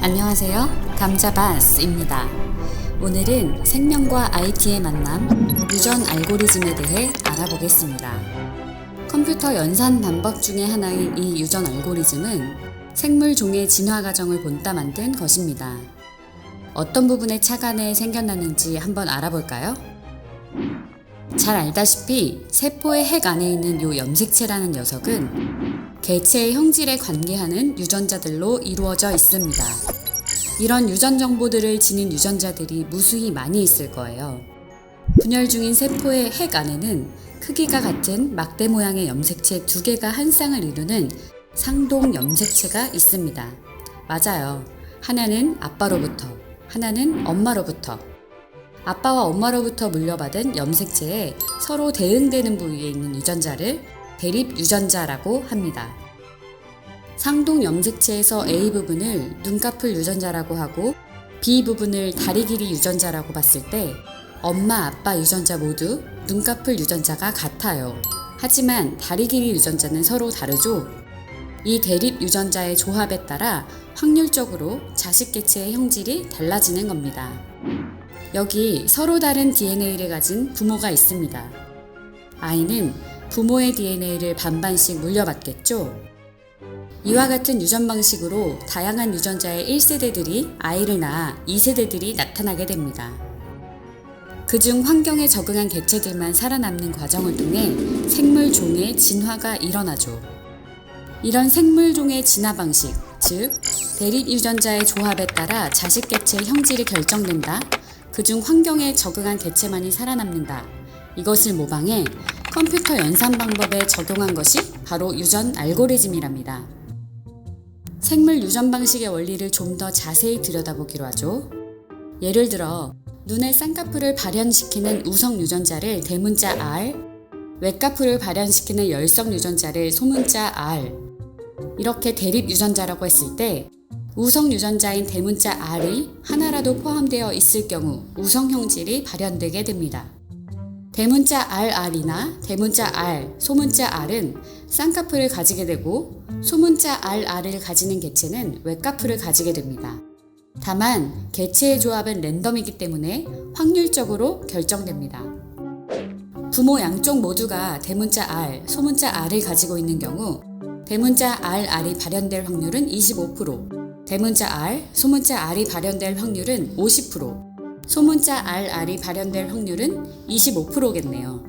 안녕하세요. 감자바스입니다. 오늘은 생명과 IT의 만남, 유전 알고리즘에 대해 알아보겠습니다. 컴퓨터 연산 방법 중에 하나인 이 유전 알고리즘은 생물 종의 진화 과정을 본따 만든 것입니다. 어떤 부분에 차가 생겨났는지 한번 알아볼까요? 잘 알다시피 세포의 핵 안에 있는 이 염색체라는 녀석은 개체의 형질에 관계하는 유전자들로 이루어져 있습니다. 이런 유전 정보들을 지닌 유전자들이 무수히 많이 있을 거예요. 분열 중인 세포의 핵 안에는 크기가 같은 막대 모양의 염색체 2개가 한 쌍을 이루는 상동 염색체가 있습니다. 맞아요. 하나는 아빠로부터, 하나는 엄마로부터. 아빠와 엄마로부터 물려받은 염색체에 서로 대응되는 부위에 있는 유전자를 대립 유전자라고 합니다. 상동 염색체에서 A 부분을 눈꺼풀 유전자라고 하고 B 부분을 다리 길이 유전자라고 봤을 때 엄마, 아빠 유전자 모두 눈꺼풀 유전자가 같아요. 하지만 다리 길이 유전자는 서로 다르죠. 이 대립 유전자의 조합에 따라 확률적으로 자식 개체의 형질이 달라지는 겁니다. 여기 서로 다른 DNA를 가진 부모가 있습니다. 아이는 부모의 DNA를 반반씩 물려받겠죠. 이와 같은 유전 방식으로 다양한 유전자의 1세대들이 아이를 낳아 2세대들이 나타나게 됩니다. 그중 환경에 적응한 개체들만 살아남는 과정을 통해 생물종의 진화가 일어나죠. 이런 생물종의 진화 방식, 즉 대립 유전자의 조합에 따라 자식 개체의 형질이 결정된다. 그중 환경에 적응한 개체만이 살아남는다. 이것을 모방해 컴퓨터 연산 방법에 적용한 것이 바로 유전 알고리즘이랍니다. 생물 유전 방식의 원리를 좀 더 자세히 들여다보기로 하죠. 예를 들어 눈의 쌍꺼풀을 발현시키는 우성 유전자를 대문자 R, 외꺼풀을 발현시키는 열성 유전자를 소문자 R, 이렇게 대립 유전자라고 했을 때 우성 유전자인 대문자 R이 하나라도 포함되어 있을 경우 우성 형질이 발현되게 됩니다. 대문자 RR이나 대문자 R, 소문자 R은 쌍꺼풀을 가지게 되고 소문자 RR을 가지는 개체는 외꺼풀을 가지게 됩니다. 다만 개체의 조합은 랜덤이기 때문에 확률적으로 결정됩니다. 부모 양쪽 모두가 대문자 R, 소문자 R을 가지고 있는 경우 대문자 RR이 발현될 확률은 25%, 대문자 R, 소문자 R이 발현될 확률은 50%, 소문자 RR이 발현될 확률은 25%겠네요.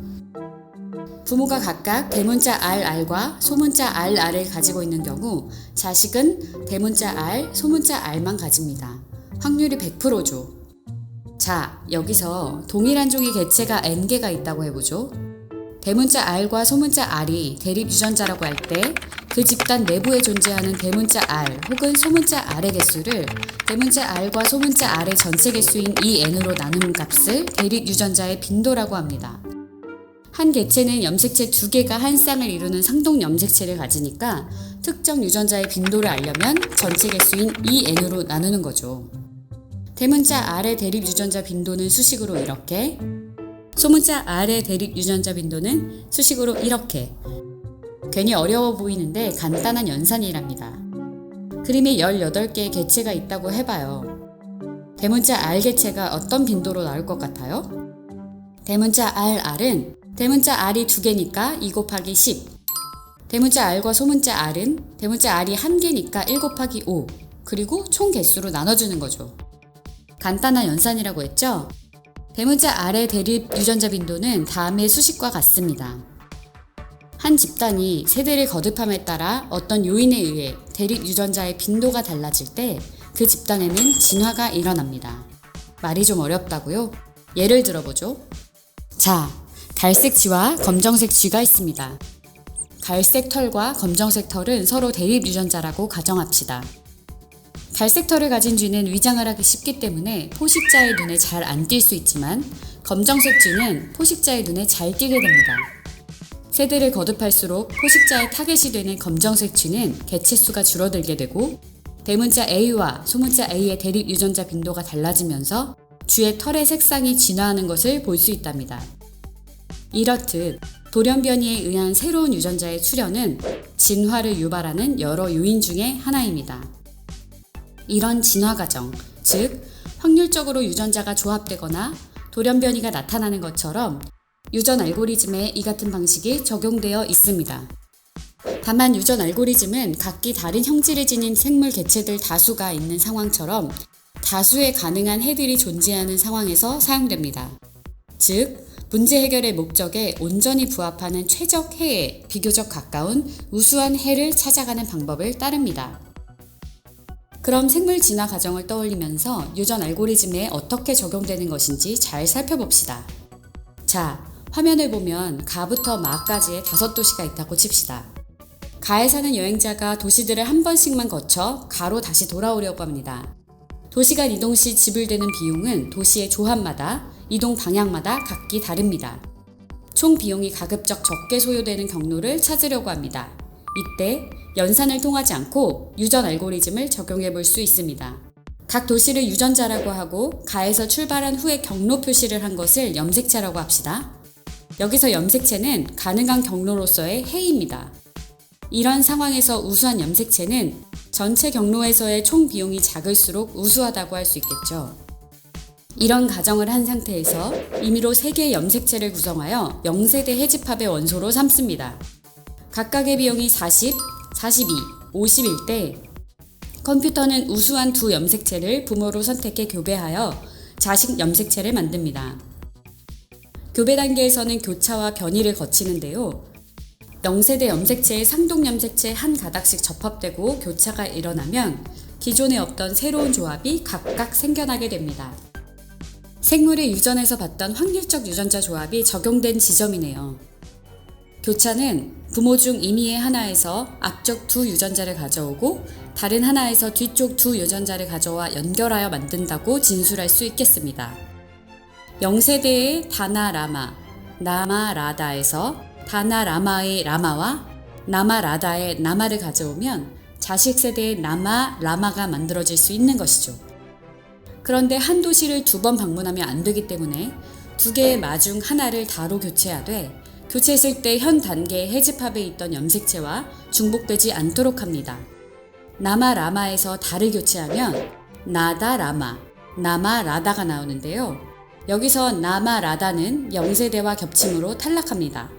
부모가 각각 대문자 RR과 소문자 RR을 가지고 있는 경우 자식은 대문자 R, 소문자 R만 가집니다. 확률이 100%죠. 자, 여기서 동일한 종의 개체가 N개가 있다고 해보죠. 대문자 R과 소문자 R이 대립 유전자라고 할 때 그 집단 내부에 존재하는 대문자 R 혹은 소문자 R의 개수를 대문자 R과 소문자 R의 전체 개수인 N으로 나누는 값을 대립 유전자의 빈도라고 합니다. 한 개체는 염색체 2개가 한 쌍을 이루는 상동 염색체를 가지니까 특정 유전자의 빈도를 알려면 전체 개수인 N으로 나누는 거죠. 대문자 R의 대립 유전자 빈도는 수식으로 이렇게, 소문자 R의 대립 유전자 빈도는 수식으로 이렇게. 괜히 어려워 보이는데 간단한 연산이랍니다. 그림에 18개의 개체가 있다고 해봐요. 대문자 R 개체가 어떤 빈도로 나올 것 같아요? 대문자 RR은 대문자 R이 2개니까 2 곱하기 10. 대문자 R과 소문자 R은 대문자 R이 1개니까 1 곱하기 5. 그리고 총 개수로 나눠주는 거죠. 간단한 연산이라고 했죠? 대문자 R의 대립 유전자 빈도는 다음의 수식과 같습니다. 한 집단이 세대를 거듭함에 따라 어떤 요인에 의해 대립 유전자의 빈도가 달라질 때 그 집단에는 진화가 일어납니다. 말이 좀 어렵다고요? 예를 들어보죠. 자, 갈색 쥐와 검정색 쥐가 있습니다. 갈색 털과 검정색 털은 서로 대립 유전자라고 가정합시다. 갈색 털을 가진 쥐는 위장을 하기 쉽기 때문에 포식자의 눈에 잘 안 띌 수 있지만 검정색 쥐는 포식자의 눈에 잘 띄게 됩니다. 세대를 거듭할수록 포식자의 타겟이 되는 검정색 쥐는 개체 수가 줄어들게 되고 대문자 A와 소문자 A의 대립 유전자 빈도가 달라지면서 쥐의 털의 색상이 진화하는 것을 볼 수 있답니다. 이렇듯 돌연변이에 의한 새로운 유전자의 출현은 진화를 유발하는 여러 요인 중의 하나입니다. 이런 진화 과정, 즉 확률적으로 유전자가 조합되거나 돌연 변이가 나타나는 것처럼 유전 알고리즘에 이 같은 방식이 적용되어 있습니다. 다만 유전 알고리즘은 각기 다른 형질을 지닌 생물 개체들 다수가 있는 상황처럼 다수의 가능한 해들이 존재하는 상황에서 사용됩니다. 즉, 문제 해결의 목적에 온전히 부합하는 최적 해에 비교적 가까운 우수한 해를 찾아가는 방법을 따릅니다. 그럼 생물 진화 과정을 떠올리면서 유전 알고리즘에 어떻게 적용되는 것인지 잘 살펴봅시다. 자, 화면을 보면 가부터 마까지의 5도시가 있다고 칩시다. 가에 사는 여행자가 도시들을 한 번씩만 거쳐 가로 다시 돌아오려고 합니다. 도시간 이동 시 지불되는 비용은 도시의 조합마다 이동 방향마다 각기 다릅니다. 총 비용이 가급적 적게 소요되는 경로를 찾으려고 합니다. 이때 연산을 통하지 않고 유전 알고리즘을 적용해 볼 수 있습니다. 각 도시를 유전자라고 하고 가에서 출발한 후에 경로 표시를 한 것을 염색체라고 합시다. 여기서 염색체는 가능한 경로로서의 해입니다. 이런 상황에서 우수한 염색체는 전체 경로에서의 총 비용이 작을수록 우수하다고 할 수 있겠죠. 이런 가정을 한 상태에서 임의로 3개의 염색체를 구성하여 0세대 해집합의 원소로 삼습니다. 각각의 비용이 40, 42, 50일 때 컴퓨터는 우수한 두 염색체를 부모로 선택해 교배하여 자식 염색체를 만듭니다. 교배 단계에서는 교차와 변이를 거치는데요. 0세대 염색체의 상동 염색체 한 가닥씩 접합되고 교차가 일어나면 기존에 없던 새로운 조합이 각각 생겨나게 됩니다. 생물의 유전에서 봤던 확률적 유전자 조합이 적용된 지점이네요. 교차는 부모 중 임의의 하나에서 앞쪽 두 유전자를 가져오고 다른 하나에서 뒤쪽 두 유전자를 가져와 연결하여 만든다고 진술할 수 있겠습니다. 0세대의 다나라마, 나마라다에서 다나라마의 라마와 나마라다의 나마를 가져오면 자식 세대의 나마라마가 만들어질 수 있는 것이죠. 그런데 한 도시를 2번 방문하면 안 되기 때문에 2개의 마중 하나를 다로 교체하되 교체했을 때 현 단계의 해집합에 있던 염색체와 중복되지 않도록 합니다. 나마라마에서 다를 교체하면 나다라마, 나마라다가 나오는데요. 여기서 나마라다는 0세대와 겹침으로 탈락합니다.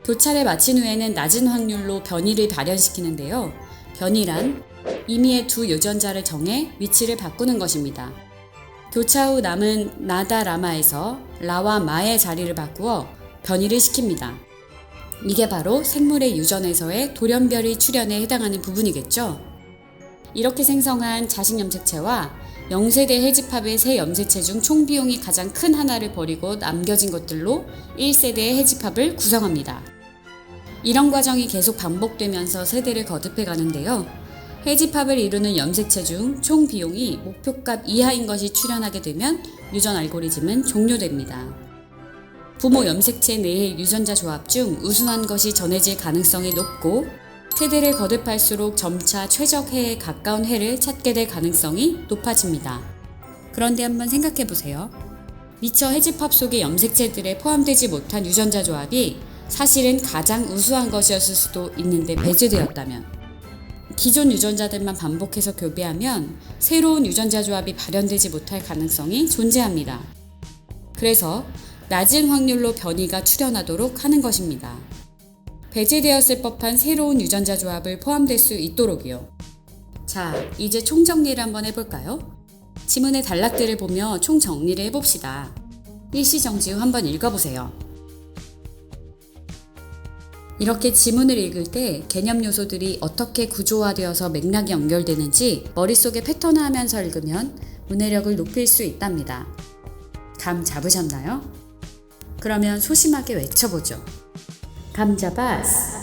교차를 마친 후에는 낮은 확률로 변이를 발현시키는데요. 변이란 임의의 두 유전자를 정해 위치를 바꾸는 것입니다. 교차 후 남은 나다라마에서 라와 마의 자리를 바꾸어 변이를 시킵니다. 이게 바로 생물의 유전에서의 돌연변이 출현에 해당하는 부분이겠죠. 이렇게 생성한 자식 염색체와 0세대 해집합의 세 염색체 중 총 비용이 가장 큰 하나를 버리고 남겨진 것들로 1세대의 해집합을 구성합니다. 이런 과정이 계속 반복되면서 세대를 거듭해 가는데요. 해집합을 이루는 염색체 중 총 비용이 목표값 이하인 것이 출현하게 되면 유전 알고리즘은 종료됩니다. 부모 염색체 내의 유전자 조합 중 우수한 것이 전해질 가능성이 높고 세대를 거듭할수록 점차 최적 해에 가까운 해를 찾게 될 가능성이 높아집니다. 그런데 한번 생각해 보세요. 미처 해집합 속의 염색체들에 포함되지 못한 유전자 조합이 사실은 가장 우수한 것이었을 수도 있는데 배제되었다면, 기존 유전자들만 반복해서 교배하면 새로운 유전자 조합이 발현되지 못할 가능성이 존재합니다. 그래서 낮은 확률로 변이가 출현하도록 하는 것입니다. 배제되었을 법한 새로운 유전자 조합을 포함될 수 있도록이요. 자, 이제 총정리를 한번 해볼까요? 지문의 단락들을 보며 총정리를 해봅시다. 일시정지 후 한번 읽어보세요. 이렇게 지문을 읽을 때 개념 요소들이 어떻게 구조화되어서 맥락이 연결되는지 머릿속에 패턴화하면서 읽으면 문해력을 높일 수 있답니다. 감 잡으셨나요? 그러면 소심하게 외쳐보죠. 감 잡았어.